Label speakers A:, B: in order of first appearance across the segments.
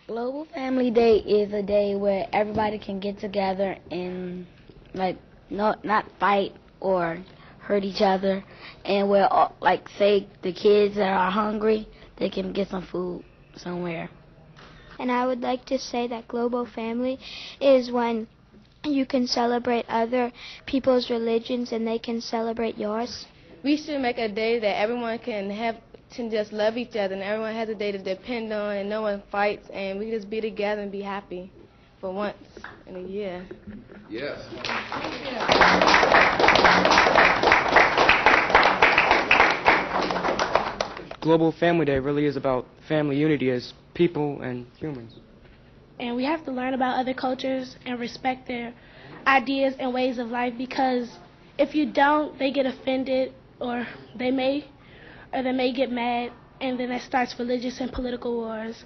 A: Global Family Day is a day where everybody can get together and not fight or hurt each other, and where say the kids that are hungry, they can get some food somewhere.
B: And I would like to say that Global Family is when you can celebrate other people's religions and they can celebrate yours.
C: We should make a day that everyone can just love each other, and everyone has a day to depend on, and no one fights, and we just be together and be happy for once in a year.
D: Yes.
E: Global Family Day really is about family unity as people and humans.
F: And we have to learn about other cultures and respect their ideas and ways of life, because if you don't, they get offended, or they may get mad, and then that starts religious and political wars.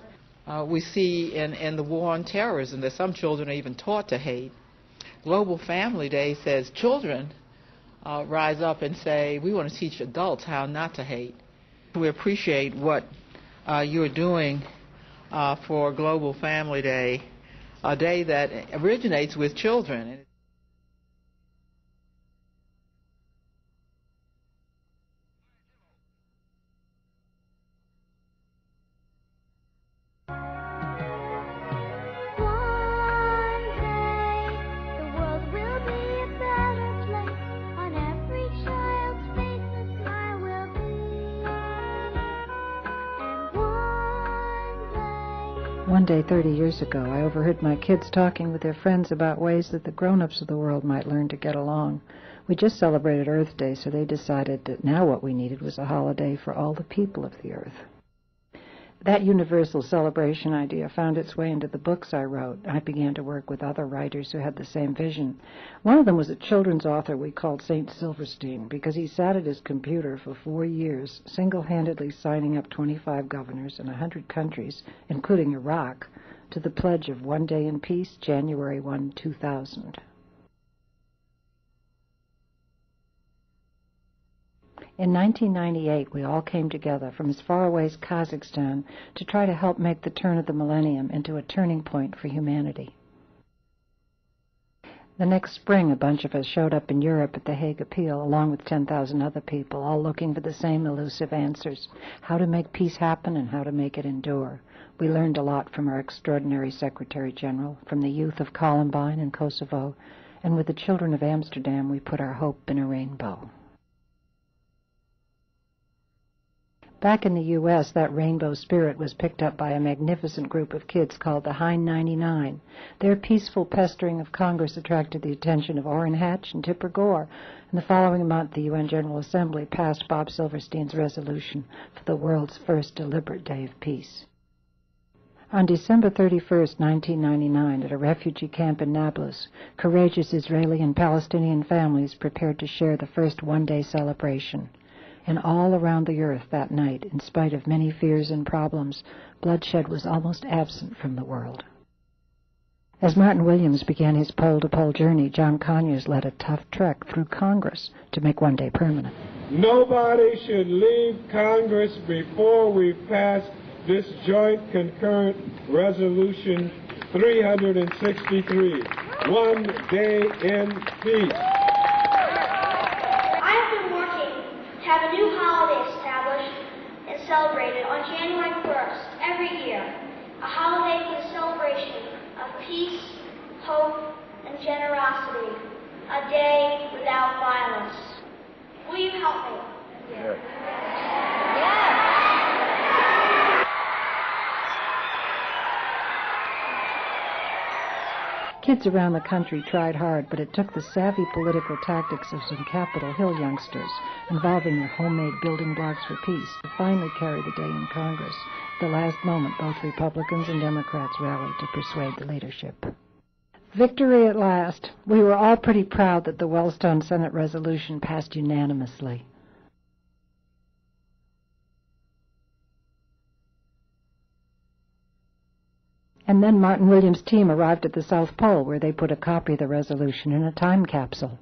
G: We see in the war on terrorism that some children are even taught to hate. Global Family Day says children rise up and say, we want to teach adults how not to hate. We appreciate what you're doing for Global Family Day, a day that originates with children.
H: One day 30 years ago, I overheard my kids talking with their friends about ways that the grown-ups of the world might learn to get along. We just celebrated Earth Day, so they decided that now what we needed was a holiday for all the people of the Earth. That universal celebration idea found its way into the books I wrote. I began to work with other writers who had the same vision. One of them was a children's author we called St. Silverstein, because he sat at his computer for 4 years, single-handedly signing up 25 governors in 100 countries, including Iraq, to the pledge of One Day in Peace, January 1, 2000. In 1998, we all came together from as far away as Kazakhstan to try to help make the turn of the millennium into a turning point for humanity. The next spring, a bunch of us showed up in Europe at the Hague Appeal, along with 10,000 other people, all looking for the same elusive answers: how to make peace happen and how to make it endure. We learned a lot from our extraordinary Secretary General, from the youth of Columbine and Kosovo, and with the children of Amsterdam, we put our hope in a rainbow. Back in the U.S., that rainbow spirit was picked up by a magnificent group of kids called the High 99. Their peaceful pestering of Congress attracted the attention of Orrin Hatch and Tipper Gore, and the following month the UN General Assembly passed Bob Silverstein's resolution for the world's first deliberate day of peace. On December 31st, 1999, at a refugee camp in Nablus, courageous Israeli and Palestinian families prepared to share the first one-day celebration. And all around the earth that night, in spite of many fears and problems, bloodshed was almost absent from the world. As Martin Williams began his pole-to-pole journey, John Conyers led a tough trek through Congress to make one day permanent.
I: Nobody should leave Congress before we pass this joint concurrent resolution 363, One Day in Peace.
J: Have a new holiday established and celebrated on January 1st every year, a holiday for the celebration of peace, hope, and generosity, a day without violence. Will you help me? Yeah.
H: Kids around the country tried hard, but it took the savvy political tactics of some Capitol Hill youngsters, involving their homemade building blocks for peace, to finally carry the day in Congress. At the last moment, both Republicans and Democrats rallied to persuade the leadership. Victory at last! We were all pretty proud that the Wellstone Senate resolution passed unanimously. And then Martin Williams' team arrived at the South Pole, where they put a copy of the resolution in a time capsule.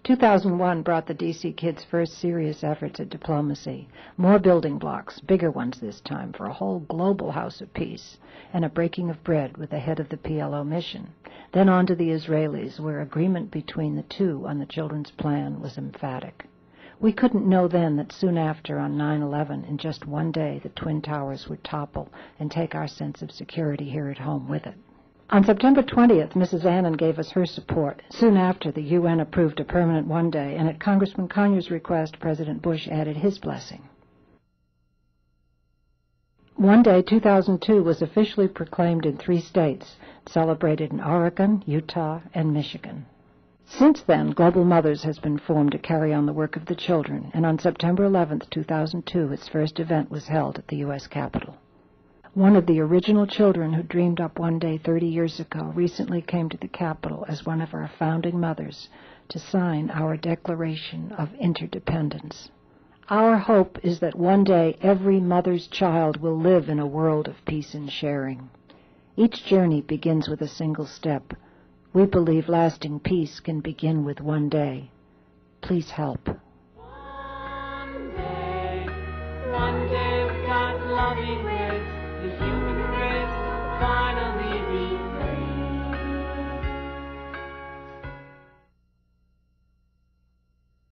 H: 2001 brought the D.C. kids' first serious efforts at diplomacy. More building blocks, bigger ones this time, for a whole global house of peace, and a breaking of bread with the head of the PLO mission. Then on to the Israelis, where agreement between the two on the children's plan was emphatic. We couldn't know then that soon after, on 9/11, in just one day, the Twin Towers would topple and take our sense of security here at home with it. On September 20th, Mrs. Annan gave us her support. Soon after, the UN approved a permanent one-day, and at Congressman Conyers' request, President Bush added his blessing. One Day 2002 was officially proclaimed in 3 states, celebrated in Oregon, Utah, and Michigan. Since then, Global Mothers has been formed to carry on the work of the children, and on September 11th, 2002, its first event was held at the U.S. Capitol. One of the original children who dreamed up One Day 30 years ago recently came to the Capitol as one of our founding mothers to sign our Declaration of Interdependence. Our hope is that one day every mother's child will live in a world of peace and sharing. Each journey begins with a single step. We believe lasting peace can begin with one day. Please help.